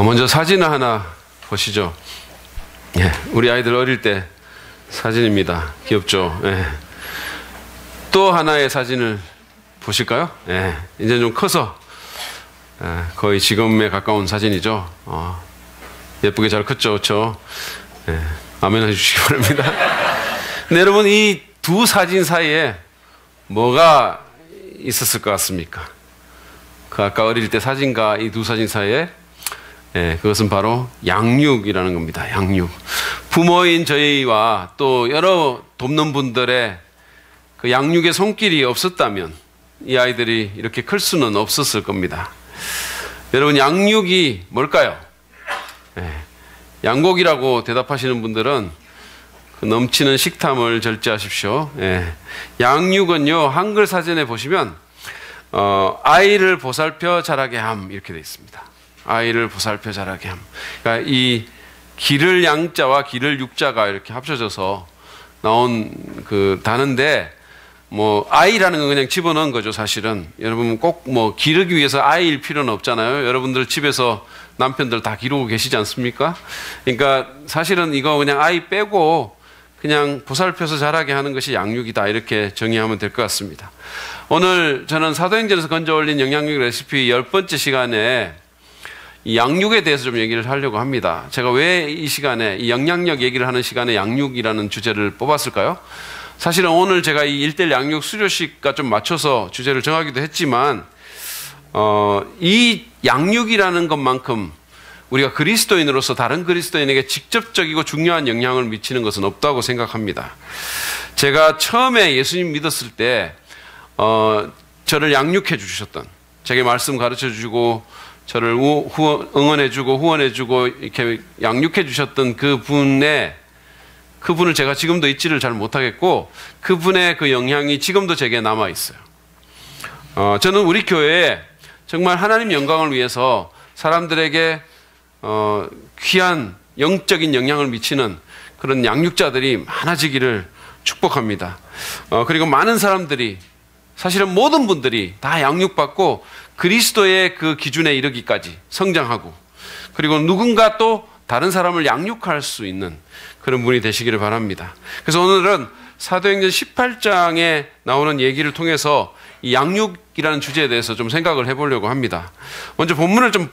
먼저 사진을 하나 보시죠. 예, 우리 아이들 어릴 때 사진입니다. 귀엽죠? 예. 또 하나의 사진을 보실까요? 예, 이제 좀 커서 거의 지금에 가까운 사진이죠. 예쁘게 잘 컸죠, 그렇죠? 예, 아멘 해주시기 바랍니다. 근데 여러분, 이 두 사진 사이에 뭐가 있었을 것 같습니까? 그 아까 어릴 때 사진과 이 두 사진 사이에 그것은 바로 양육이라는 겁니다. 양육. 부모인 저희와 또 여러 돕는 분들의 그 양육의 손길이 없었다면 이 아이들이 이렇게 클 수는 없었을 겁니다. 여러분, 양육이 뭘까요? 양곡이라고 대답하시는 분들은 그 넘치는 식탐을 절제하십시오. 양육은요, 한글 사전에 보시면 아이를 보살펴 자라게 함 이렇게 되어 있습니다. 아이를 보살펴 자라게 함. 그러니까 이 기를 양자와 기를 육자가 이렇게 합쳐져서 나온 그 단어인데, 뭐 아이라는 건 그냥 집어넣은 거죠. 사실은 여러분 꼭 뭐 기르기 위해서 아이일 필요는 없잖아요. 여러분들 집에서 남편들 다 기르고 계시지 않습니까? 그러니까 사실은 이거 그냥 아이 빼고 그냥 보살펴서 자라게 하는 것이 양육이다, 이렇게 정의하면 될 것 같습니다. 오늘 저는 사도행전에서 건져 올린 영양육 레시피 10번째 시간에 이 양육에 대해서 좀 얘기를 하려고 합니다. 제가 왜 이 시간에 이 영양력 얘기를 하는 시간에 양육이라는 주제를 뽑았을까요? 사실은 오늘 제가 이 1:1 양육 수료식과 좀 맞춰서 주제를 정하기도 했지만 이 양육이라는 것만큼 우리가 그리스도인으로서 다른 그리스도인에게 직접적이고 중요한 영향을 미치는 것은 없다고 생각합니다. 제가 처음에 예수님 믿었을 때 저를 양육해 주셨던, 제게 말씀 가르쳐 주시고 저를 응원해 주고 후원해 주고 이렇게 양육해 주셨던 그분을 제가 지금도 잊지를 잘 못하겠고, 그분의 그 영향이 지금도 제게 남아 있어요. 저는 우리 교회에 정말 하나님 영광을 위해서 사람들에게 귀한 영적인 영향을 미치는 그런 양육자들이 많아지기를 축복합니다. 그리고 많은 사람들이, 사실은 모든 분들이 다 양육받고 그리스도의 그 기준에 이르기까지 성장하고, 그리고 누군가 또 다른 사람을 양육할 수 있는 그런 분이 되시기를 바랍니다. 그래서 오늘은 사도행전 18장에 나오는 얘기를 통해서 이 양육이라는 주제에 대해서 좀 생각을 해보려고 합니다. 먼저 본문을 좀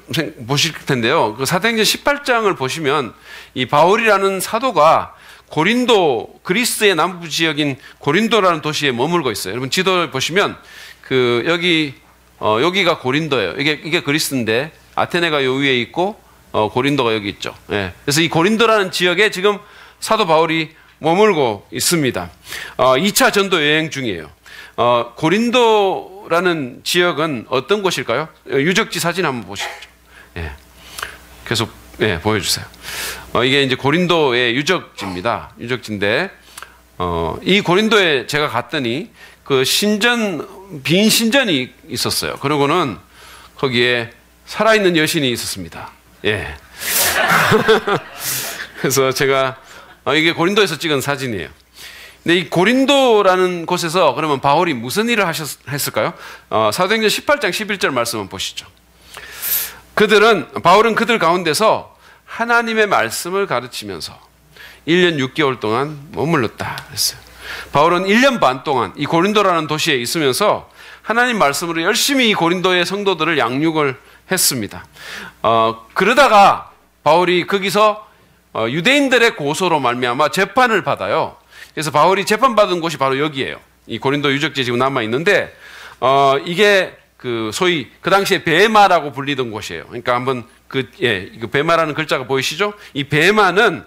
보실 텐데요. 그 사도행전 18장을 보시면 이 바울이라는 사도가 고린도, 그리스의 남부 지역인 고린도라는 도시에 머물고 있어요. 여러분 지도를 보시면 여기가 고린도예요. 이게 그리스인데 아테네가 요 위에 있고 고린도가 여기 있죠. 그래서 이 고린도라는 지역에 지금 사도 바울이 머물고 있습니다. 2차 전도 여행 중이에요. 고린도라는 지역은 어떤 곳일까요? 유적지 사진 한번 보시죠. 계속 보여주세요. 이게 이제 고린도의 유적지입니다. 유적지인데 이 고린도에 제가 갔더니 그 빈 신전이 있었어요. 그리고는 거기에 살아있는 여신이 있었습니다. 그래서 제가 이게 고린도에서 찍은 사진이에요. 근데 이 고린도라는 곳에서 그러면 바울이 무슨 일을 했을까요? 사도행전 18장 11절 말씀을 보시죠. 바울은 그들 가운데서 하나님의 말씀을 가르치면서 1년 6개월 동안 머물렀다 그랬어요. 바울은 1년 반 동안 이 고린도라는 도시에 있으면서 하나님 말씀으로 열심히 이 고린도의 성도들을 양육을 했습니다. 그러다가 바울이 거기서 유대인들의 고소로 말미암아 재판을 받아요. 그래서 바울이 재판받은 곳이 바로 여기예요. 이 고린도 유적지에 지금 남아 있는데 이게 소위 그 당시에 베마라고 불리던 곳이에요. 그러니까 한번 이거 베마라는 글자가 보이시죠? 이 베마는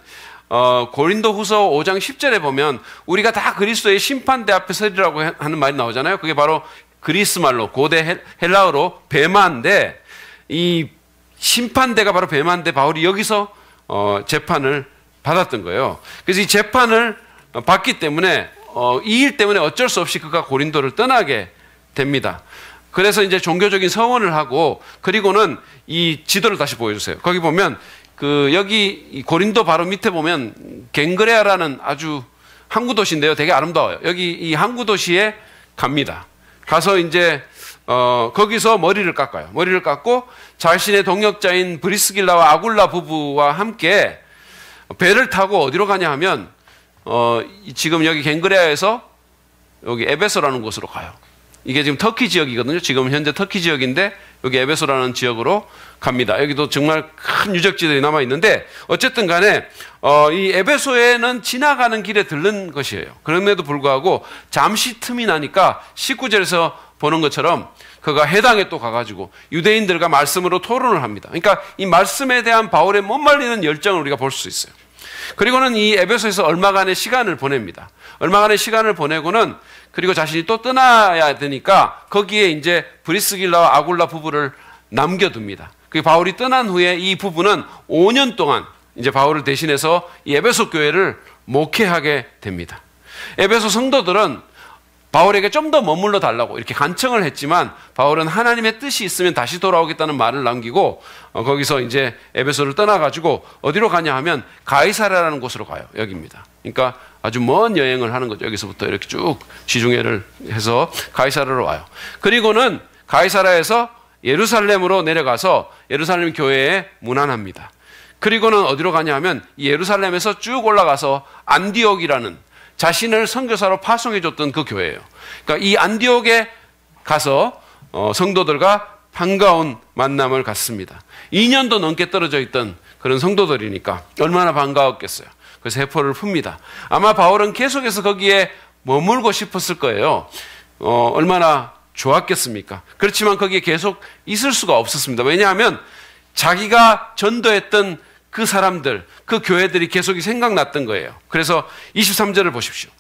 고린도후서 5장 10절에 보면 우리가 다 그리스도의 심판대 앞에 서리라고 하는 말이 나오잖아요. 그게 바로 그리스 말로 고대 헬라어로 베마인데, 이 심판대가 바로 베마인데 바울이 여기서 재판을 받았던 거예요. 그래서 이 재판을 받기 때문에 이 일 때문에 어쩔 수 없이 그가 고린도를 떠나게 됩니다. 그래서 이제 종교적인 서원을 하고, 그리고는 이 지도를 다시 보여주세요. 거기 보면 여기 고린도 바로 밑에 보면 갱그레아라는 아주 항구 도시인데요. 되게 아름다워요. 여기 이 항구 도시에 갑니다. 가서 이제 거기서 머리를 깎아요. 머리를 깎고 자신의 동역자인 브리스길라와 아굴라 부부와 함께 배를 타고 어디로 가냐 하면 지금 여기 겐그레아에서 여기 에베소라는 곳으로 가요. 이게 지금 터키 지역이거든요. 지금 현재 터키 지역인데 여기 에베소라는 지역으로 갑니다. 여기도 정말 큰 유적지들이 남아 있는데 어쨌든 간에 이 에베소에는 지나가는 길에 들른 것이에요. 그럼에도 불구하고 잠시 틈이 나니까 19절에서 보는 것처럼 그가 해당에 또 가가지고 유대인들과 말씀으로 토론을 합니다. 그러니까 이 말씀에 대한 바울의 못 말리는 열정을 우리가 볼 수 있어요. 그리고는 이 에베소에서 얼마간의 시간을 보냅니다. 얼마간의 시간을 보내고는 그리고 자신이 또 떠나야 되니까 거기에 이제 브리스길라와 아굴라 부부를 남겨둡니다. 그 바울이 떠난 후에 이 부부는 5년 동안 이제 바울을 대신해서 이 에베소 교회를 목회하게 됩니다. 에베소 성도들은 바울에게 좀 더 머물러 달라고 이렇게 간청을 했지만 바울은 하나님의 뜻이 있으면 다시 돌아오겠다는 말을 남기고 거기서 이제 에베소를 떠나가지고 어디로 가냐 하면 가이사랴라는 곳으로 가요. 여기입니다. 그러니까 아주 먼 여행을 하는 거죠. 여기서부터 이렇게 쭉 지중해를 해서 가이사랴로 와요. 그리고는 가이사랴에서 예루살렘으로 내려가서 예루살렘 교회에 문안합니다. 그리고는 어디로 가냐 하면 예루살렘에서 쭉 올라가서 안디옥이라는 자신을 선교사로 파송해줬던 그 교회예요. 그러니까 이 안디옥에 가서 성도들과 반가운 만남을 갖습니다. 2년도 넘게 떨어져 있던 그런 성도들이니까 얼마나 반가웠겠어요. 그래서 해포를 풉니다. 아마 바울은 계속해서 거기에 머물고 싶었을 거예요. 얼마나 좋았겠습니까? 그렇지만 거기에 계속 있을 수가 없었습니다. 왜냐하면 자기가 전도했던 그 사람들, 그 교회들이 계속 생각났던 거예요. 그래서 23절을 보십시오.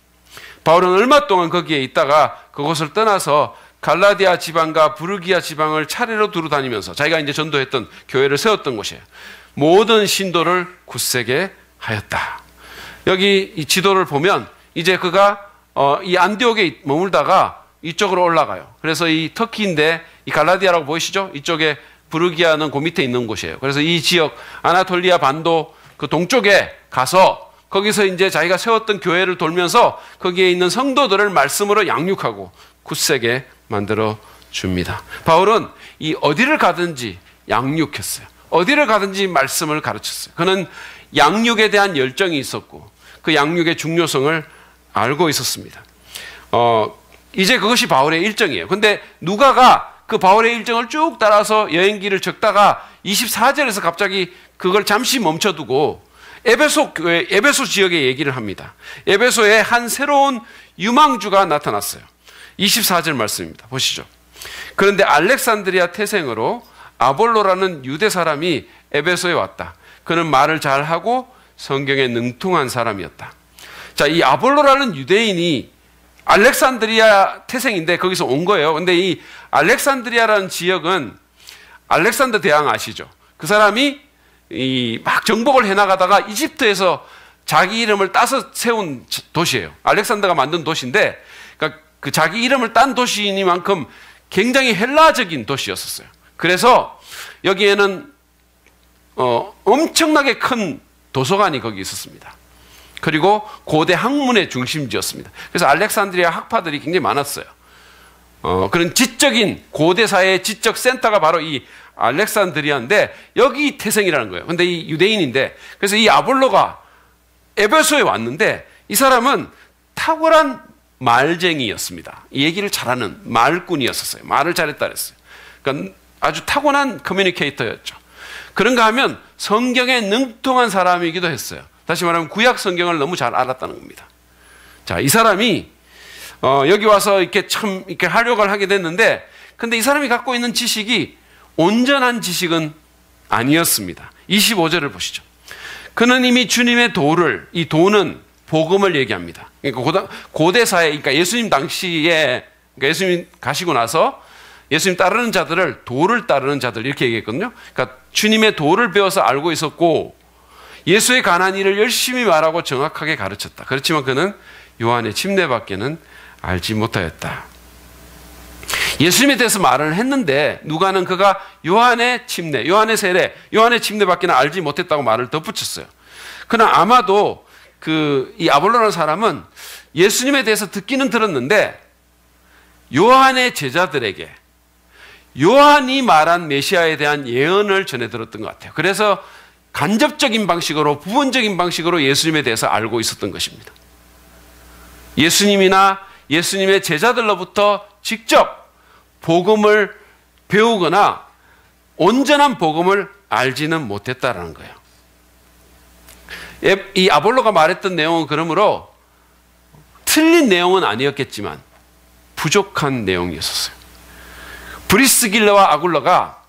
바울은 얼마 동안 거기에 있다가 그곳을 떠나서 갈라디아 지방과 부르기아 지방을 차례로 두루 다니면서 자기가 이제 전도했던 교회를 세웠던 곳이에요. 모든 신도를 굳세게 하였다. 여기 이 지도를 보면 이제 그가 이 안디옥에 머물다가 이쪽으로 올라가요. 그래서 이 터키인데 이 갈라디아라고 보이시죠? 이쪽에 부르기아는 그 밑에 있는 곳이에요. 그래서 이 지역 아나톨리아 반도 그 동쪽에 가서 거기서 이제 자기가 세웠던 교회를 돌면서 거기에 있는 성도들을 말씀으로 양육하고 굳세게 만들어 줍니다. 바울은 이 어디를 가든지 양육했어요. 어디를 가든지 말씀을 가르쳤어요. 그는 양육에 대한 열정이 있었고 그 양육의 중요성을 알고 있었습니다. 이제 그것이 바울의 일정이에요. 근데 누가가 그 바울의 일정을 쭉 따라서 여행기를 적다가 24절에서 갑자기 그걸 잠시 멈춰두고 에베소 교회, 에베소 지역의 얘기를 합니다. 에베소에 한 새로운 유망주가 나타났어요. 24절 말씀입니다. 보시죠. 그런데 알렉산드리아 태생으로 아볼로라는 유대 사람이 에베소에 왔다. 그는 말을 잘하고 성경에 능통한 사람이었다. 자, 이 아볼로라는 유대인이 알렉산드리아 태생인데 거기서 온 거예요. 근데 이 알렉산드리아라는 지역은 알렉산더 대왕 아시죠? 그 사람이 막 정복을 해나가다가 이집트에서 자기 이름을 따서 세운 도시예요. 알렉산더가 만든 도시인데 그러니까 그 자기 이름을 딴 도시이니만큼 굉장히 헬라적인 도시였었어요. 그래서 여기에는 엄청나게 큰 도서관이 거기 있었습니다. 그리고 고대 학문의 중심지였습니다. 그래서 알렉산드리아 학파들이 굉장히 많았어요. 그런 지적인 고대사의 지적 센터가 바로 이 알렉산드리아인데 여기 태생이라는 거예요. 근데 이 유대인인데 그래서 이 아볼로가 에베소에 왔는데 이 사람은 탁월한 말쟁이였습니다. 이 얘기를 잘하는 말꾼이었었어요. 말을 잘했다 그랬어요. 그러니까 아주 타고난 커뮤니케이터였죠. 그런가 하면 성경에 능통한 사람이기도 했어요. 다시 말하면 구약 성경을 너무 잘 알았다는 겁니다. 자, 이 사람이 여기 와서 이렇게 참 이렇게 활약을 하게 됐는데, 근데 이 사람이 갖고 있는 지식이 온전한 지식은 아니었습니다. 25절을 보시죠. 그는 이미 주님의 도를, 이 도는 복음을 얘기합니다. 그러니까 고대사에, 그러니까 예수님 당시에, 그러니까 예수님 가시고 나서 예수님 따르는 자들을 도를 따르는 자들 이렇게 얘기했거든요. 그러니까 주님의 도를 배워서 알고 있었고 예수에 관한 일을 열심히 말하고 정확하게 가르쳤다. 그렇지만 그는 요한의 침례밖에는 알지 못하였다. 예수님에 대해서 말을 했는데 누가는 그가 요한의 침례, 요한의 세례, 요한의 침례밖에는 알지 못했다고 말을 덧붙였어요. 그러나 아마도 이 아볼로라는 사람은 예수님에 대해서 듣기는 들었는데 요한의 제자들에게 요한이 말한 메시아에 대한 예언을 전해 들었던 것 같아요. 그래서 간접적인 방식으로, 부분적인 방식으로 예수님에 대해서 알고 있었던 것입니다. 예수님이나 예수님의 제자들로부터 직접 복음을 배우거나 온전한 복음을 알지는 못했다라는 거예요. 이 아볼로가 말했던 내용은 그러므로 틀린 내용은 아니었겠지만 부족한 내용이었어요. 브리스길라와 아굴라가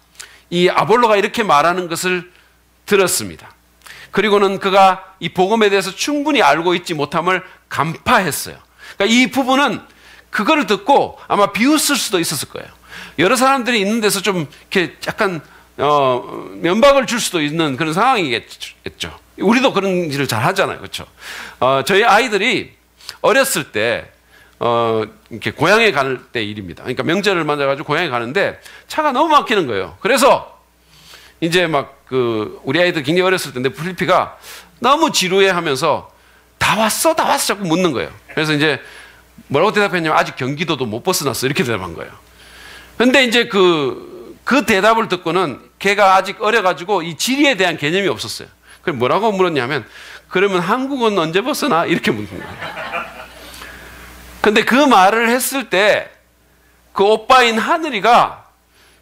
이 아볼로가 이렇게 말하는 것을 들었습니다. 그리고는 그가 이 복음에 대해서 충분히 알고 있지 못함을 간파했어요. 그러니까 이 부분은 그거를 듣고 아마 비웃을 수도 있었을 거예요. 여러 사람들이 있는 데서 좀 이렇게 약간 면박을 줄 수도 있는 그런 상황이겠죠. 우리도 그런 일을 잘 하잖아요. 그렇죠? 저희 아이들이 어렸을 때 이렇게 고향에 갈 때 일입니다. 그러니까 명절을 맞아가지고 고향에 가는데 차가 너무 막히는 거예요. 그래서 이제 막 우리 아이들 굉장히 어렸을 때인데 필리피가 너무 지루해하면서 다 왔어 자꾸 묻는 거예요. 그래서 이제 뭐라고 대답했냐면 아직 경기도도 못 벗어났어 이렇게 대답한 거예요. 근데 이제 그 대답을 듣고는 걔가 아직 어려가지고 이 지리에 대한 개념이 없었어요. 그럼 뭐라고 물었냐면 그러면 한국은 언제 벗어나? 이렇게 묻는 거예요. 근데 그 말을 했을 때 그 오빠인 하늘이가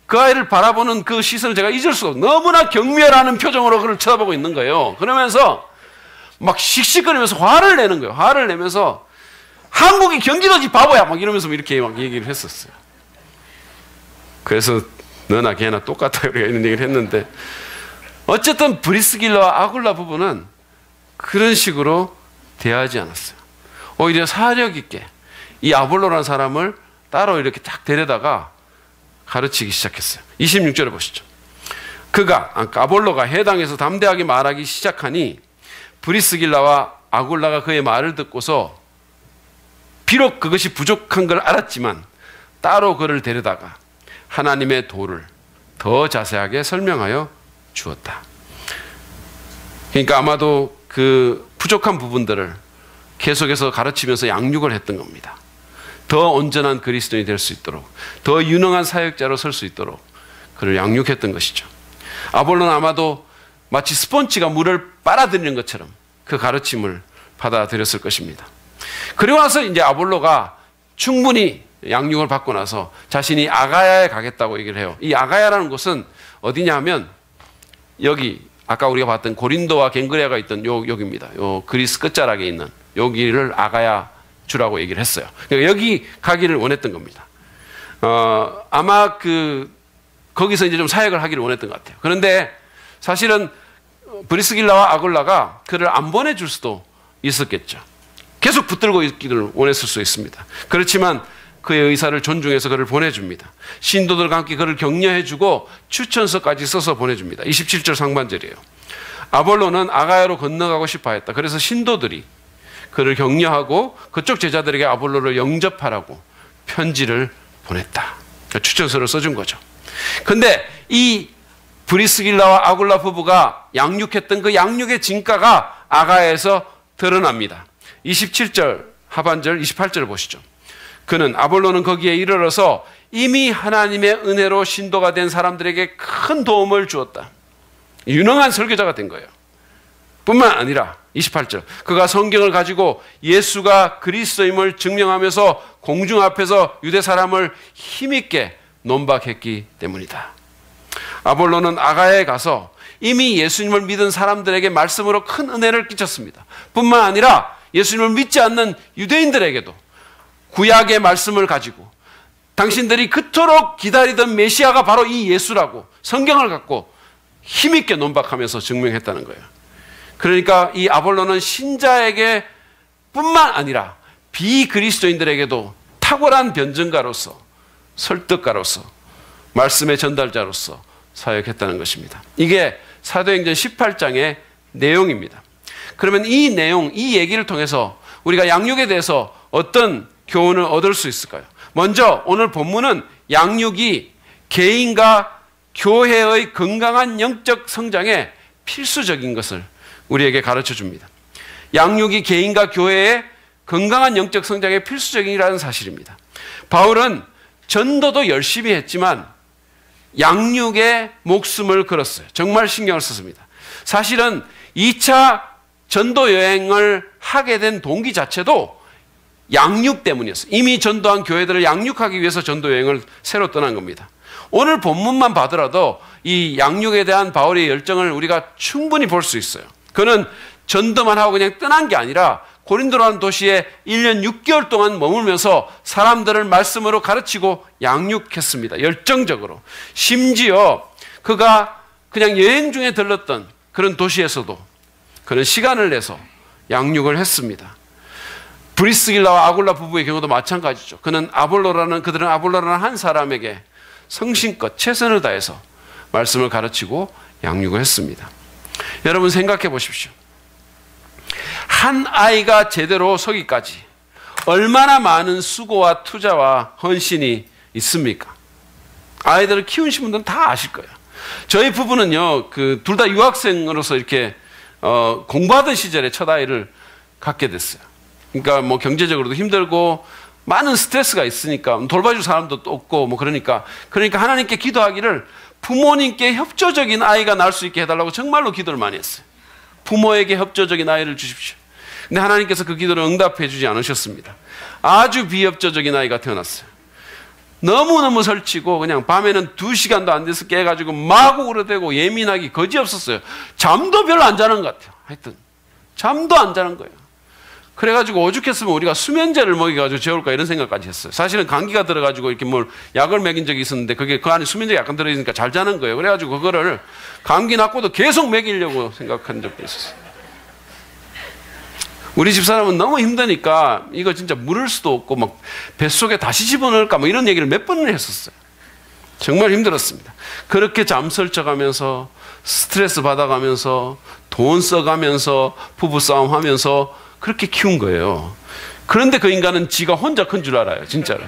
그 아이를 바라보는 그 시선을 제가 잊을 수가 없어요. 너무나 경멸하는 표정으로 그를 쳐다보고 있는 거예요. 그러면서 막 씩씩거리면서 화를 내는 거예요. 화를 내면서 한국이 경기도지 바보야 막 이러면서 이렇게 막 얘기를 했었어요. 그래서 너나 걔나 똑같아 이런 얘기를 했는데 어쨌든 브리스길라와 아굴라 부부는 그런 식으로 대하지 않았어요. 오히려 사력 있게 이 아볼로라는 사람을 따로 이렇게 딱 데려다가 가르치기 시작했어요. 26절에 보시죠. 그가 아볼로가 해당에서 담대하게 말하기 시작하니 브리스길라와 아굴라가 그의 말을 듣고서 비록 그것이 부족한 걸 알았지만 따로 그를 데려다가 하나님의 도를 더 자세하게 설명하여 주었다. 그러니까 아마도 그 부족한 부분들을 계속해서 가르치면서 양육을 했던 겁니다. 더 온전한 그리스도인이 될 수 있도록, 더 유능한 사역자로 설 수 있도록 그를 양육했던 것이죠. 아볼로는 아마도 마치 스폰지가 물을 빨아들이는 것처럼 그 가르침을 받아들였을 것입니다. 그리고 나서 이제 아볼로가 충분히 양육을 받고 나서 자신이 아가야에 가겠다고 얘기를 해요. 이 아가야라는 곳은 어디냐 하면 여기 아까 우리가 봤던 고린도와 갱그레아가 있던 여기입니다. 요 그리스 끝자락에 있는 여기를 아가야 주라고 얘기를 했어요. 그러니까 여기 가기를 원했던 겁니다. 아마 거기서 이제 좀 사역을 하기를 원했던 것 같아요. 그런데 사실은 브리스길라와 아굴라가 그를 안 보내줄 수도 있었겠죠. 계속 붙들고 있기를 원했을 수 있습니다. 그렇지만 그의 의사를 존중해서 그를 보내줍니다. 신도들과 함께 그를 격려해주고 추천서까지 써서 보내줍니다. 27절 상반절이에요. 아볼로는 아가야로 건너가고 싶어 했다. 그래서 신도들이 그를 격려하고 그쪽 제자들에게 아볼로를 영접하라고 편지를 보냈다. 추천서를 써준 거죠. 근데 이 브리스길라와 아굴라 부부가 양육했던 그 양육의 진가가 아가야에서 드러납니다. 27절 하반절 28절을 보시죠. 그는 아볼로는 거기에 이르러서 이미 하나님의 은혜로 신도가 된 사람들에게 큰 도움을 주었다. 유능한 설교자가 된 거예요. 뿐만 아니라 28절 그가 성경을 가지고 예수가 그리스도임을 증명하면서 공중 앞에서 유대 사람을 힘있게 논박했기 때문이다. 아볼로는 아가야에 가서 이미 예수님을 믿은 사람들에게 말씀으로 큰 은혜를 끼쳤습니다. 뿐만 아니라 예수님을 믿지 않는 유대인들에게도 구약의 말씀을 가지고 당신들이 그토록 기다리던 메시아가 바로 이 예수라고 성경을 갖고 힘있게 논박하면서 증명했다는 거예요. 그러니까 이 아볼로는 신자에게 뿐만 아니라 비그리스도인들에게도 탁월한 변증가로서 설득가로서 말씀의 전달자로서 사역했다는 것입니다. 이게 사도행전 18장의 내용입니다. 그러면 이 내용, 이 얘기를 통해서 우리가 양육에 대해서 어떤 교훈을 얻을 수 있을까요? 먼저 오늘 본문은 양육이 개인과 교회의 건강한 영적 성장에 필수적인 것을 우리에게 가르쳐 줍니다. 양육이 개인과 교회의 건강한 영적 성장에 필수적이라는 사실입니다. 바울은 전도도 열심히 했지만 양육에 목숨을 걸었어요. 정말 신경을 썼습니다. 사실은 2차 전도 여행을 하게 된 동기 자체도 양육 때문이었어요. 이미 전도한 교회들을 양육하기 위해서 전도 여행을 새로 떠난 겁니다. 오늘 본문만 봐더라도 이 양육에 대한 바울의 열정을 우리가 충분히 볼 수 있어요. 그는 전도만 하고 그냥 떠난 게 아니라 고린도라는 도시에 1년 6개월 동안 머물면서 사람들을 말씀으로 가르치고 양육했습니다. 열정적으로. 심지어 그가 그냥 여행 중에 들렀던 그런 도시에서도 그는 시간을 내서 양육을 했습니다. 브리스길라와 아굴라 부부의 경우도 마찬가지죠. 그들은 아볼로라는 한 사람에게 성심껏 최선을 다해서 말씀을 가르치고 양육을 했습니다. 여러분 생각해 보십시오. 한 아이가 제대로 서기까지 얼마나 많은 수고와 투자와 헌신이 있습니까? 아이들을 키우신 분들은 다 아실 거예요. 저희 부부는요, 둘 다 유학생으로서 이렇게 공부하던 시절에 첫 아이를 갖게 됐어요. 그러니까 뭐 경제적으로도 힘들고 많은 스트레스가 있으니까 돌봐줄 사람도 없고 뭐 그러니까 하나님께 기도하기를 부모님께 협조적인 아이가 날 수 있게 해달라고 정말로 기도를 많이 했어요. 부모에게 협조적인 아이를 주십시오. 근데 하나님께서 그 기도를 응답해 주지 않으셨습니다. 아주 비협조적인 아이가 태어났어요. 너무너무 설치고 그냥 밤에는 2시간도 안 돼서 깨가지고 마구 울어대고 예민하기 거지없었어요. 잠도 별로 안 자는 것 같아요. 하여튼 잠도 안 자는 거예요. 그래가지고 오죽했으면 우리가 수면제를 먹여가지고 재울까 이런 생각까지 했어요. 사실은 감기가 들어가지고 이렇게 뭘 약을 먹인 적이 있었는데 그게 그 안에 수면제가 약간 들어있으니까 잘 자는 거예요. 그래가지고 그거를 감기 낫고도 계속 먹이려고 생각한 적도 있었어요. 우리 집사람은 너무 힘드니까 이거 진짜 물을 수도 없고 막 뱃속에 다시 집어넣을까 뭐 이런 얘기를 몇 번을 했었어요. 정말 힘들었습니다. 그렇게 잠설쳐가면서 스트레스 받아가면서 돈 써가면서 부부싸움 하면서 그렇게 키운 거예요. 그런데 그 인간은 지가 혼자 큰 줄 알아요. 진짜로.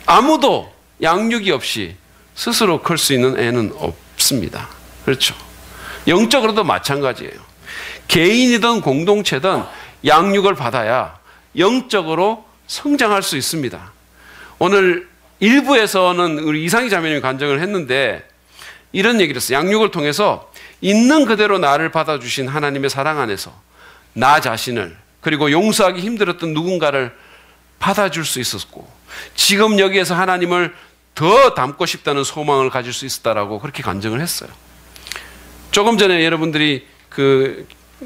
아무도 양육이 없이 스스로 클 수 있는 애는 없습니다. 그렇죠. 영적으로도 마찬가지예요. 개인이든 공동체든 양육을 받아야 영적으로 성장할 수 있습니다. 오늘 일부에서는 우리 이상희 자매님이 간증을 했는데 이런 얘기를 했어요. 양육을 통해서 있는 그대로 나를 받아주신 하나님의 사랑 안에서 나 자신을 그리고 용서하기 힘들었던 누군가를 받아줄 수 있었고 지금 여기에서 하나님을 더 닮고 싶다는 소망을 가질 수 있었다라고 그렇게 간증을 했어요. 조금 전에 여러분들이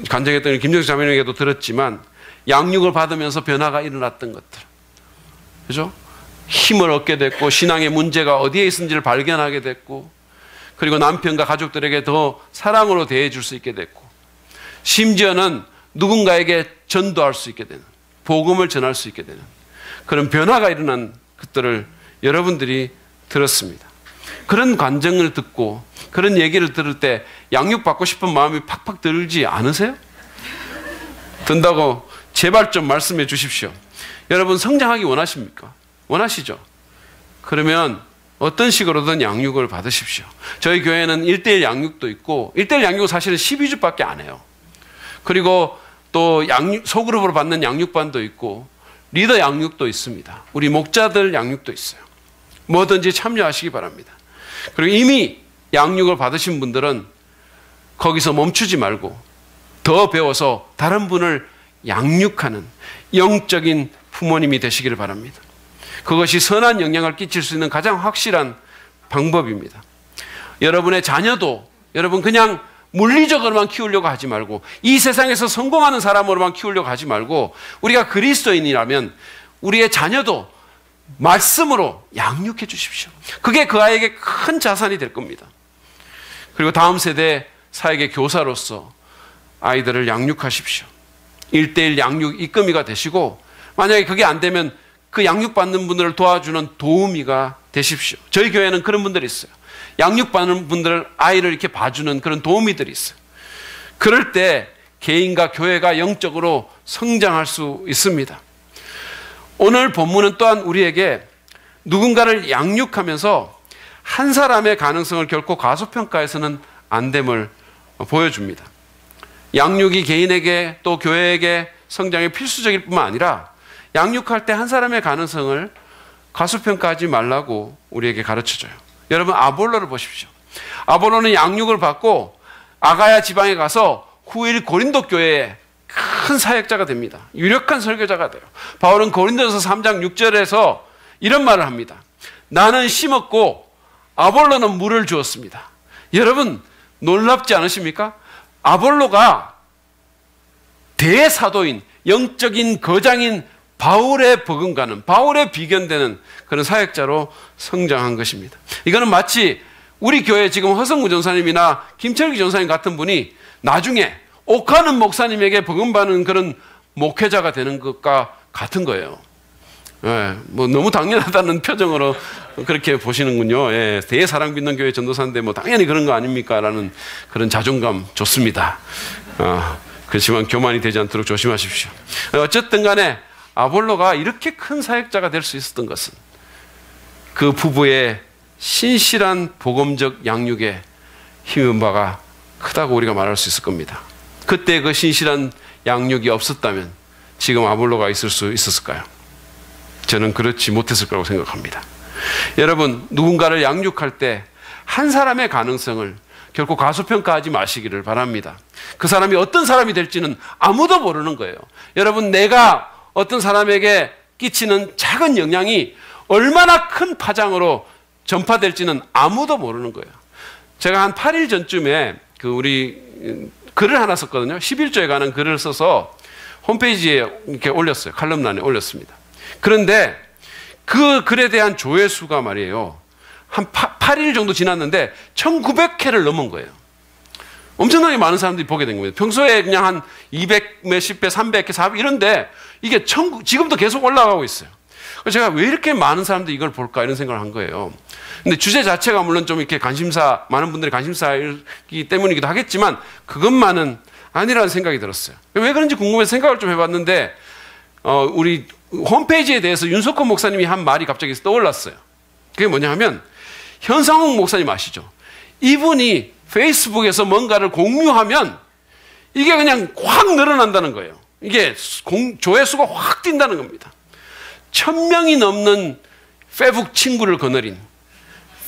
간증했던 김정수 자매님에게도 들었지만 양육을 받으면서 변화가 일어났던 것들, 그죠? 힘을 얻게 됐고 신앙의 문제가 어디에 있는지를 발견하게 됐고 그리고 남편과 가족들에게 더 사랑으로 대해줄 수 있게 됐고 심지어는 누군가에게 전도할 수 있게 되는 복음을 전할 수 있게 되는 그런 변화가 일어난 것들을 여러분들이 들었습니다. 그런 간증을 듣고 그런 얘기를 들을 때 양육받고 싶은 마음이 팍팍 들지 않으세요? 든다고 제발 좀 말씀해 주십시오. 여러분 성장하기 원하십니까? 원하시죠? 그러면 어떤 식으로든 양육을 받으십시오. 저희 교회는 1:1 양육도 있고 1:1 양육은 사실은 12주밖에 안 해요. 그리고 또 소그룹으로 받는 양육반도 있고 리더 양육도 있습니다. 우리 목자들 양육도 있어요. 뭐든지 참여하시기 바랍니다. 그리고 이미 양육을 받으신 분들은 거기서 멈추지 말고 더 배워서 다른 분을 양육하는 영적인 부모님이 되시기를 바랍니다. 그것이 선한 영향을 끼칠 수 있는 가장 확실한 방법입니다. 여러분의 자녀도 여러분 그냥 물리적으로만 키우려고 하지 말고 이 세상에서 성공하는 사람으로만 키우려고 하지 말고 우리가 그리스도인이라면 우리의 자녀도 말씀으로 양육해 주십시오. 그게 그 아이에게 큰 자산이 될 겁니다. 그리고 다음 세대 사역의 교사로서 아이들을 양육하십시오. 1:1 양육 입금이가 되시고 만약에 그게 안 되면 그 양육받는 분들을 도와주는 도우미가 되십시오. 저희 교회는 그런 분들이 있어요. 양육받는 분들 아이를 이렇게 봐주는 그런 도우미들이 있어요. 그럴 때 개인과 교회가 영적으로 성장할 수 있습니다. 오늘 본문은 또한 우리에게 누군가를 양육하면서 한 사람의 가능성을 결코 과소평가해서는 안 됨을 보여줍니다. 양육이 개인에게 또 교회에게 성장에 필수적일 뿐만 아니라 양육할 때 한 사람의 가능성을 과소평가하지 말라고 우리에게 가르쳐줘요. 여러분 아볼로를 보십시오. 아볼로는 양육을 받고 아가야 지방에 가서 후일 고린도 교회에 큰 사역자가 됩니다. 유력한 설교자가 돼요. 바울은 고린도서 3장 6절에서 이런 말을 합니다. 나는 심었고 아볼로는 물을 주었습니다. 여러분 놀랍지 않으십니까? 아볼로가 대사도인 영적인 거장인 바울의 버금가는, 바울의 비견되는 그런 사역자로 성장한 것입니다. 이거는 마치 우리 교회 지금 허성무 전사님이나 김철기 전사님 같은 분이 나중에 옥하는 목사님에게 버금받는 그런 목회자가 되는 것과 같은 거예요. 예, 뭐 너무 당연하다는 표정으로 그렇게 보시는군요. 예, 대사랑받는 교회 전도사인데 뭐 당연히 그런 거 아닙니까? 라는 그런 자존감 좋습니다. 그렇지만 교만이 되지 않도록 조심하십시오. 어쨌든 간에 아볼로가 이렇게 큰 사역자가 될 수 있었던 것은 그 부부의 신실한 복음적 양육에 힘입은 바가 크다고 우리가 말할 수 있을 겁니다. 그때 그 신실한 양육이 없었다면 지금 아볼로가 있을 수 있었을까요? 저는 그렇지 못했을 거라고 생각합니다. 여러분, 누군가를 양육할 때 한 사람의 가능성을 결코 가소평가하지 마시기를 바랍니다. 그 사람이 어떤 사람이 될지는 아무도 모르는 거예요. 여러분, 내가 어떤 사람에게 끼치는 작은 영향이 얼마나 큰 파장으로 전파될지는 아무도 모르는 거예요. 제가 한 8일 전쯤에 우리 글을 하나 썼거든요. 11조에 관한 글을 써서 홈페이지에 이렇게 올렸어요. 칼럼란에 올렸습니다. 그런데 그 글에 대한 조회수가 말이에요. 한 8일 정도 지났는데 1900회를 넘은 거예요. 엄청나게 많은 사람들이 보게 된 겁니다. 평소에 그냥 한 200 몇십 배, 300회, 400 이런데 이게 지금도 계속 올라가고 있어요. 그래서 제가 왜 이렇게 많은 사람들이 이걸 볼까 이런 생각을 한 거예요. 근데 주제 자체가 물론 좀 이렇게 많은 분들이 관심사이기 때문이기도 하겠지만 그것만은 아니라는 생각이 들었어요. 왜 그런지 궁금해서 생각을 좀 해봤는데 우리 홈페이지에 대해서 윤석헌 목사님이 한 말이 갑자기 떠올랐어요. 그게 뭐냐 하면 현상욱 목사님 아시죠? 이분이 페이스북에서 뭔가를 공유하면 이게 그냥 확 늘어난다는 거예요. 이게 조회수가 확 뛴다는 겁니다. 1000명이 넘는 페북 친구를 거느린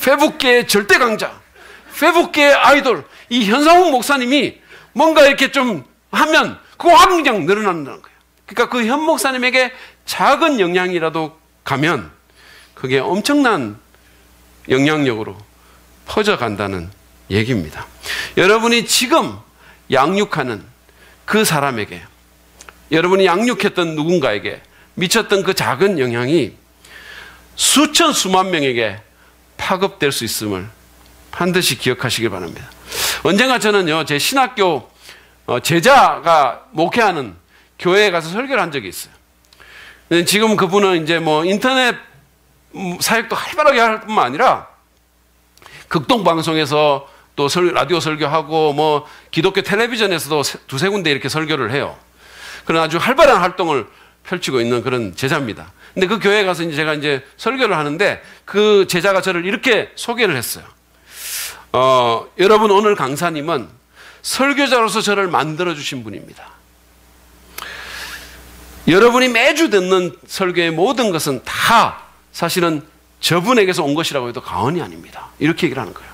페북계의 절대 강자, 페북계의 아이돌, 이 현상욱 목사님이 뭔가 이렇게 좀 하면 그거 확 그냥 늘어난다는 거예요. 그러니까 그 현 목사님에게 작은 영향이라도 가면 그게 엄청난 영향력으로 퍼져간다는 얘기입니다. 여러분이 지금 양육하는 그 사람에게, 여러분이 양육했던 누군가에게 미쳤던 그 작은 영향이 수천 수만 명에게 파급될 수 있음을 반드시 기억하시길 바랍니다. 언젠가 저는요, 제 신학교 제자가 목회하는 교회에 가서 설교를 한 적이 있어요. 지금 그분은 이제 뭐 인터넷 사역도 활발하게 할 뿐만 아니라 극동방송에서 또 라디오 설교하고 뭐 기독교 텔레비전에서도 두세 군데 이렇게 설교를 해요. 그런 아주 활발한 활동을 펼치고 있는 그런 제자입니다. 근데 그 교회에 가서 제가 이제 설교를 하는데 그 제자가 저를 이렇게 소개를 했어요. 여러분, 오늘 강사님은 설교자로서 저를 만들어주신 분입니다. 여러분이 매주 듣는 설교의 모든 것은 다 사실은 저분에게서 온 것이라고 해도 과언이 아닙니다. 이렇게 얘기를 하는 거예요.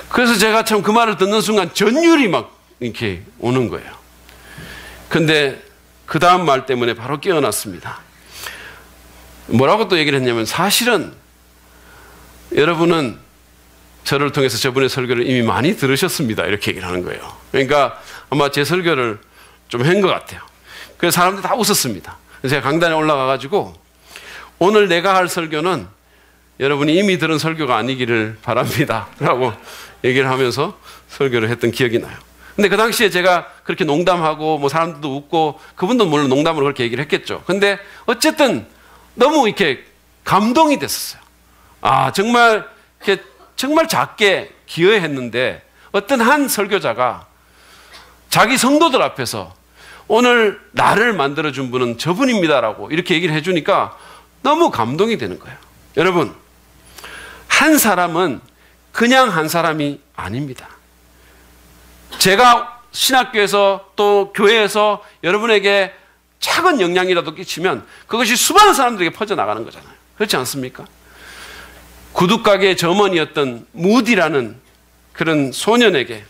그래서 제가 참 그 말을 듣는 순간 전율이 막 이렇게 오는 거예요. 근데 그 다음 말 때문에 바로 깨어났습니다. 뭐라고 또 얘기를 했냐면, 사실은 여러분은 저를 통해서 저분의 설교를 이미 많이 들으셨습니다. 이렇게 얘기를 하는 거예요. 그러니까 아마 제 설교를 좀 한 것 같아요. 그래서 사람들이 다 웃었습니다. 그래서 제가 강단에 올라가가지고 오늘 내가 할 설교는 여러분이 이미 들은 설교가 아니기를 바랍니다 라고 얘기를 하면서 설교를 했던 기억이 나요. 근데 그 당시에 제가 그렇게 농담하고 뭐 사람들도 웃고, 그분도 물론 농담으로 그렇게 얘기를 했겠죠. 근데 어쨌든 너무 이렇게 감동이 됐었어요. 아, 정말 이렇게 정말 작게 기여했는데 어떤 한 설교자가 자기 성도들 앞에서 오늘 나를 만들어준 분은 저분입니다라고 이렇게 얘기를 해주니까 너무 감동이 되는 거예요. 여러분, 한 사람은 그냥 한 사람이 아닙니다. 제가 신학교에서 또 교회에서 여러분에게 작은 영향이라도 끼치면 그것이 수많은 사람들에게 퍼져나가는 거잖아요. 그렇지 않습니까? 구두가게 점원이었던 무디라는 그런 소년에게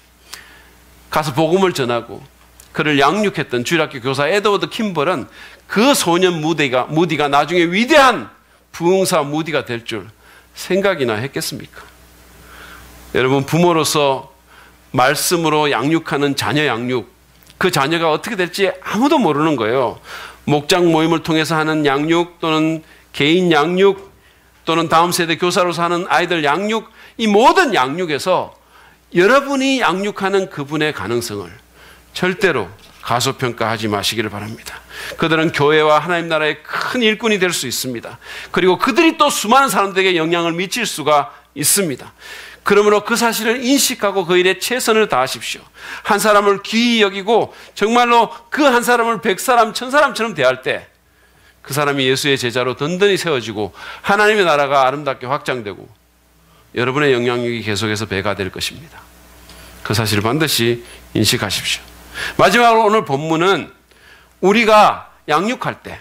가서 복음을 전하고 그를 양육했던 주일학교 교사 에드워드 킴벌은 그 소년 무디가 나중에 위대한 부흥사 무디가 될 줄 생각이나 했겠습니까? 여러분, 부모로서 말씀으로 양육하는 자녀 양육, 그 자녀가 어떻게 될지 아무도 모르는 거예요. 목장 모임을 통해서 하는 양육, 또는 개인 양육, 또는 다음 세대 교사로서 하는 아이들 양육, 이 모든 양육에서 여러분이 양육하는 그분의 가능성을 절대로 가소평가하지 마시기를 바랍니다. 그들은 교회와 하나님 나라의 큰 일꾼이 될 수 있습니다. 그리고 그들이 또 수많은 사람들에게 영향을 미칠 수가 있습니다. 그러므로 그 사실을 인식하고 그 일에 최선을 다하십시오. 한 사람을 귀히 여기고 정말로 그 한 사람을 100사람, 1000사람처럼 대할 때 그 사람이 예수의 제자로 든든히 세워지고 하나님의 나라가 아름답게 확장되고 여러분의 영향력이 계속해서 배가 될 것입니다. 그 사실을 반드시 인식하십시오. 마지막으로 오늘 본문은 우리가 양육할 때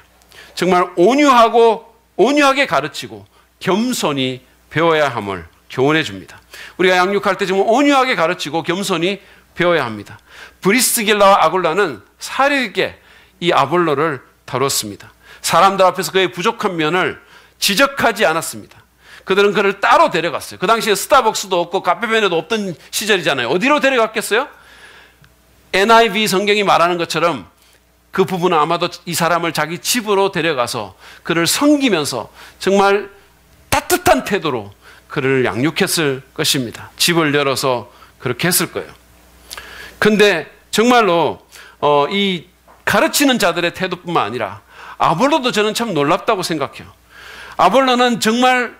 정말 온유하게 가르치고 겸손히 배워야 함을 교훈해 줍니다. 우리가 양육할 때 정말 온유하게 가르치고 겸손히 배워야 합니다. 브리스길라와 아굴라는 사려 있게 이 아볼로를 다뤘습니다. 사람들 앞에서 그의 부족한 면을 지적하지 않았습니다. 그들은 그를 따로 데려갔어요. 그 당시에 스타벅스도 없고 카페베네도 없던 시절이잖아요. 어디로 데려갔겠어요? NIV 성경이 말하는 것처럼 그 부부는 아마도 이 사람을 자기 집으로 데려가서 그를 섬기면서 정말 따뜻한 태도로 그를 양육했을 것입니다. 집을 열어서 그렇게 했을 거예요. 근데 정말로 이 가르치는 자들의 태도뿐만 아니라 아볼로도 저는 참 놀랍다고 생각해요. 아볼로는 정말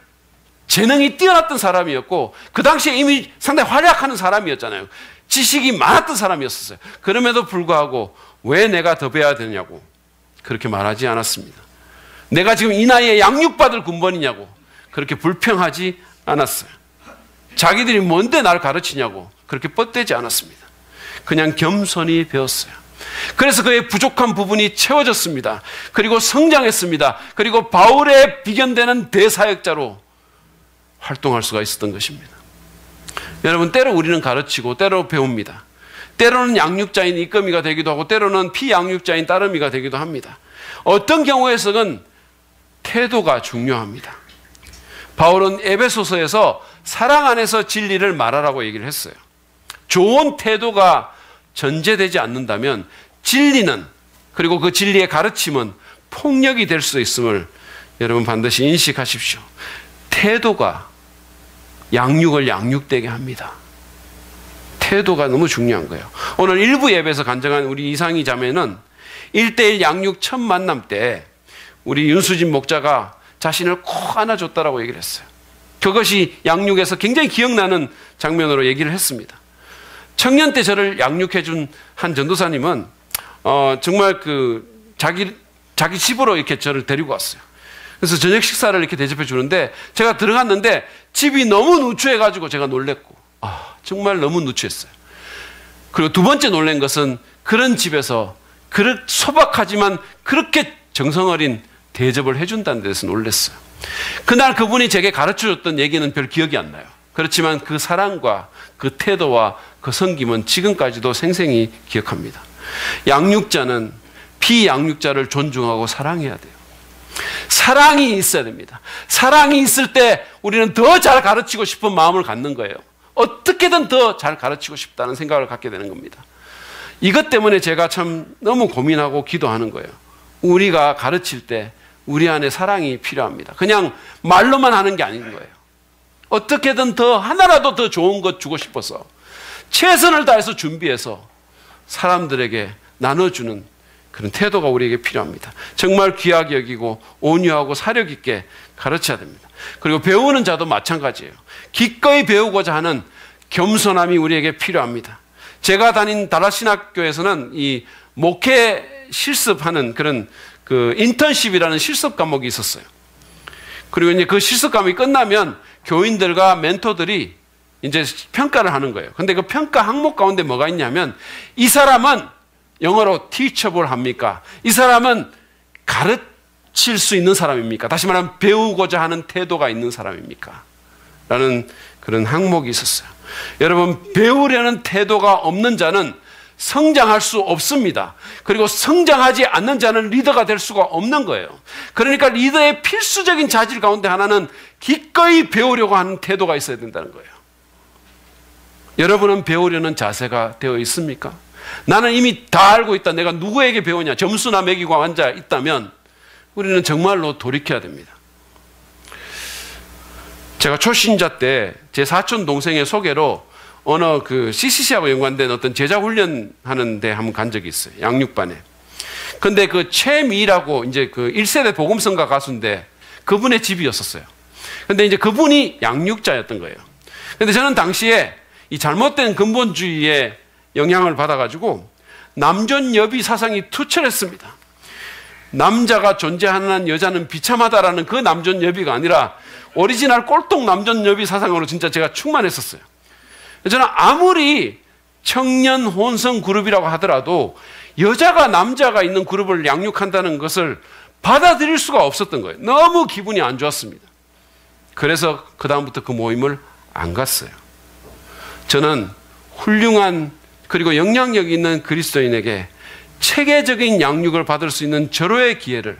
재능이 뛰어났던 사람이었고 그 당시에 이미 상당히 활약하는 사람이었잖아요. 지식이 많았던 사람이었어요. 그럼에도 불구하고 왜 내가 더 배워야 되냐고 그렇게 말하지 않았습니다. 내가 지금 이 나이에 양육받을 군번이냐고 그렇게 불평하지 않았어요. 자기들이 뭔데 나를 가르치냐고 그렇게 뻗대지 않았습니다. 그냥 겸손히 배웠어요. 그래서 그의 부족한 부분이 채워졌습니다. 그리고 성장했습니다. 그리고 바울의 비견되는 대사역자로 활동할 수가 있었던 것입니다. 여러분, 때로 우리는 가르치고 때로 배웁니다. 때로는 양육자인 이끄미가 되기도 하고 때로는 피양육자인 따르미가 되기도 합니다. 어떤 경우에서는 태도가 중요합니다. 바울은 에베소서에서 사랑 안에서 진리를 말하라고 얘기를 했어요. 좋은 태도가 전제되지 않는다면 진리는, 그리고 그 진리의 가르침은 폭력이 될 수 있음을 여러분 반드시 인식하십시오. 태도가 양육을 양육되게 합니다. 태도가 너무 중요한 거예요. 오늘 일부 예배에서 간증한 우리 이상희 자매는 1:1 양육 첫 만남 때 우리 윤수진 목자가 자신을 콕 안아줬다라고 얘기를 했어요. 그것이 양육에서 굉장히 기억나는 장면으로 얘기를 했습니다. 청년 때 저를 양육해준 한 전도사님은 정말 자기 집으로 이렇게 저를 데리고 왔어요. 그래서 저녁 식사를 이렇게 대접해 주는데 제가 들어갔는데 집이 너무 누추해가지고 제가 놀랬고 정말 너무 누추했어요. 그리고 두 번째 놀란 것은 그런 집에서 소박하지만 그렇게 정성 어린 대접을 해준다는 데서 놀랐어요. 그날 그분이 제게 가르쳐줬던 얘기는 별 기억이 안 나요. 그렇지만 그 사랑과 그 태도와 그 섬김은 지금까지도 생생히 기억합니다. 양육자는 피양육자를 존중하고 사랑해야 돼요. 사랑이 있어야 됩니다. 사랑이 있을 때 우리는 더 잘 가르치고 싶은 마음을 갖는 거예요. 어떻게든 더 잘 가르치고 싶다는 생각을 갖게 되는 겁니다. 이것 때문에 제가 참 너무 고민하고 기도하는 거예요. 우리가 가르칠 때 우리 안에 사랑이 필요합니다. 그냥 말로만 하는 게 아닌 거예요. 어떻게든 하나라도 더 좋은 것 주고 싶어서 최선을 다해서 준비해서 사람들에게 나눠주는 그런 태도가 우리에게 필요합니다. 정말 귀하게 여기고 온유하고 사력 있게 가르쳐야 됩니다. 그리고 배우는 자도 마찬가지예요. 기꺼이 배우고자 하는 겸손함이 우리에게 필요합니다. 제가 다닌 다락신학교에서는 이 목회 실습하는 그런 인턴십이라는 실습 과목이 있었어요. 그리고 이제 그 실습 과목이 끝나면 교인들과 멘토들이 이제 평가를 하는 거예요. 근데 그 평가 항목 가운데 뭐가 있냐면 이 사람은 영어로 teachable 합니까? 이 사람은 가르칠 수 있는 사람입니까? 다시 말하면 배우고자 하는 태도가 있는 사람입니까? 라는 그런 항목이 있었어요. 여러분, 배우려는 태도가 없는 자는 성장할 수 없습니다. 그리고 성장하지 않는 자는 리더가 될 수가 없는 거예요. 그러니까 리더의 필수적인 자질 가운데 하나는 기꺼이 배우려고 하는 태도가 있어야 된다는 거예요. 여러분은 배우려는 자세가 되어 있습니까? 나는 이미 다 알고 있다. 내가 누구에게 배우냐? 점수나 매기고 앉아 있다면 우리는 정말로 돌이켜야 됩니다. 제가 초신자 때 제 사촌 동생의 소개로 어느 그 CCC하고 연관된 어떤 제자 훈련하는 데 한번 간 적이 있어요. 양육반에. 근데 그 최미라고 이제 그 1세대 복음성가 가수인데 그분의 집이었었어요. 근데 이제 그분이 양육자였던 거예요. 근데 저는 당시에 이 잘못된 근본주의의 영향을 받아가지고 남존여비 사상이 투철했습니다. 남자가 존재하는 여자는 비참하다라는 그 남존여비가 아니라 오리지널 꼴통 남존여비 사상으로 진짜 제가 충만했었어요. 저는 아무리 청년 혼성 그룹이라고 하더라도 여자가 남자가 있는 그룹을 양육한다는 것을 받아들일 수가 없었던 거예요. 너무 기분이 안 좋았습니다. 그래서 그 다음부터 그 모임을 안 갔어요. 저는 훌륭한 그리고 영향력 있는 그리스도인에게 체계적인 양육을 받을 수 있는 절호의 기회를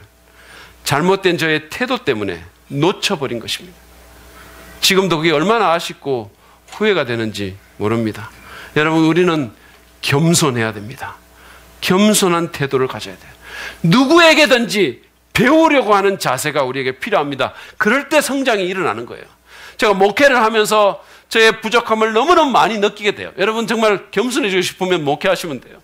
잘못된 저의 태도 때문에 놓쳐버린 것입니다. 지금도 그게 얼마나 아쉽고 후회가 되는지 모릅니다. 여러분, 우리는 겸손해야 됩니다. 겸손한 태도를 가져야 돼요. 누구에게든지 배우려고 하는 자세가 우리에게 필요합니다. 그럴 때 성장이 일어나는 거예요. 제가 목회를 하면서 저의 부족함을 너무너무 많이 느끼게 돼요. 여러분, 정말 겸손해지고 싶으면 목회하시면 돼요.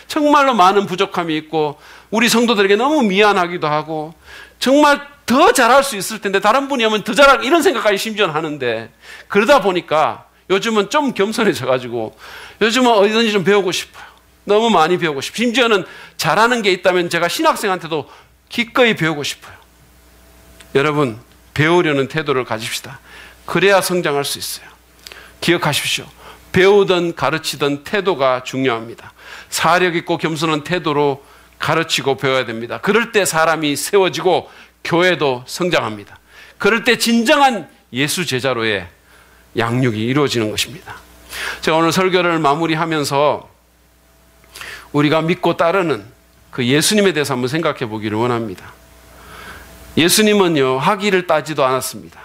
정말로 많은 부족함이 있고 우리 성도들에게 너무 미안하기도 하고 정말 더 잘할 수 있을 텐데 다른 분이 하면 더 잘할 이런 생각까지 심지어 하는데, 그러다 보니까 요즘은 좀 겸손해져가지고 요즘은 어디든지 좀 배우고 싶어요. 너무 많이 배우고 싶어요. 심지어는 잘하는 게 있다면 제가 신학생한테도 기꺼이 배우고 싶어요. 여러분, 배우려는 태도를 가집시다. 그래야 성장할 수 있어요. 기억하십시오. 배우든 가르치든 태도가 중요합니다. 사력 있고 겸손한 태도로 가르치고 배워야 됩니다. 그럴 때 사람이 세워지고 교회도 성장합니다. 그럴 때 진정한 예수 제자로의 양육이 이루어지는 것입니다. 제가 오늘 설교를 마무리하면서 우리가 믿고 따르는 그 예수님에 대해서 한번 생각해 보기를 원합니다. 예수님은요, 학위를 따지도 않았습니다.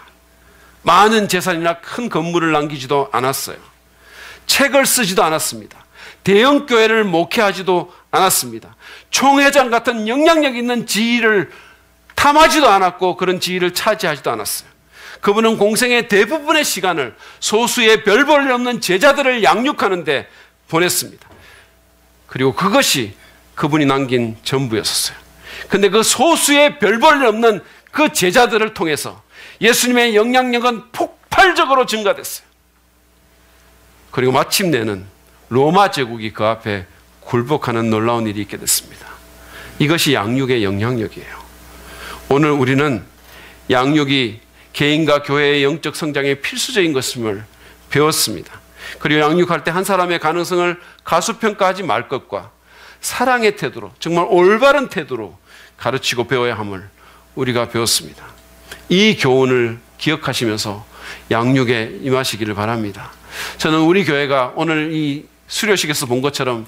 많은 재산이나 큰 건물을 남기지도 않았어요. 책을 쓰지도 않았습니다. 대형 교회를 목회하지도 않았습니다. 총회장 같은 영향력 있는 지위를 탐하지도 않았고 그런 지위를 차지하지도 않았어요. 그분은 공생의 대부분의 시간을 소수의 별 볼 일 없는 제자들을 양육하는 데 보냈습니다. 그리고 그것이 그분이 남긴 전부였었어요. 그런데 그 소수의 별 볼 일 없는 그 제자들을 통해서 예수님의 영향력은 폭발적으로 증가됐어요. 그리고 마침내는 로마 제국이 그 앞에 굴복하는 놀라운 일이 있게 됐습니다. 이것이 양육의 영향력이에요. 오늘 우리는 양육이 개인과 교회의 영적 성장에 필수적인 것임을 배웠습니다. 그리고 양육할 때 한 사람의 가능성을 가수평가하지 말 것과 사랑의 태도로, 정말 올바른 태도로 가르치고 배워야 함을 우리가 배웠습니다. 이 교훈을 기억하시면서 양육에 임하시기를 바랍니다. 저는 우리 교회가 오늘 이 수료식에서 본 것처럼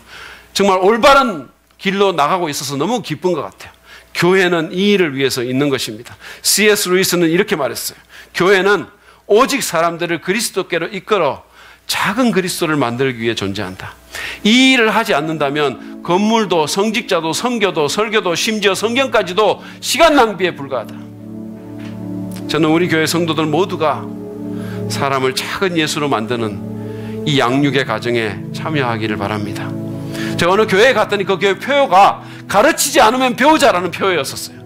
정말 올바른 길로 나가고 있어서 너무 기쁜 것 같아요. 교회는 이 일을 위해서 있는 것입니다. C.S. 루이스는 이렇게 말했어요. 교회는 오직 사람들을 그리스도께로 이끌어 작은 그리스도를 만들기 위해 존재한다. 이 일을 하지 않는다면 건물도 성직자도 선교도 설교도 심지어 성경까지도 시간 낭비에 불과하다. 저는 우리 교회 성도들 모두가 사람을 작은 예수로 만드는 이 양육의 과정에 참여하기를 바랍니다. 제가 어느 교회에 갔더니 그 교회 표어가 가르치지 않으면 배우자라는 표어였었어요.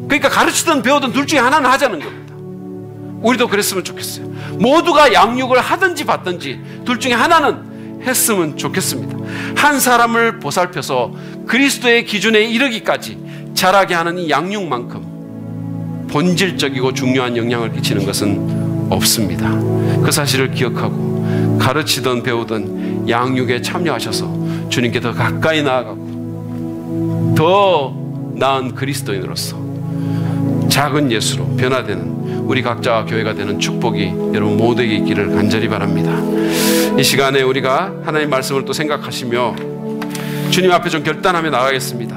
그러니까 가르치든 배우든 둘 중에 하나는 하자는 겁니다. 우리도 그랬으면 좋겠어요. 모두가 양육을 하든지 받든지 둘 중에 하나는 했으면 좋겠습니다. 한 사람을 보살펴서 그리스도의 기준에 이르기까지 자라게 하는 이 양육만큼 본질적이고 중요한 영향을 끼치는 것은 없습니다. 그 사실을 기억하고 가르치든 배우든 양육에 참여하셔서 주님께 더 가까이 나아가고 더 나은 그리스도인으로서 작은 예수로 변화되는 우리 각자와 교회가 되는 축복이 여러분 모두에게 있기를 간절히 바랍니다. 이 시간에 우리가 하나님 말씀을 또 생각하시며 주님 앞에 좀 결단하며 나가겠습니다.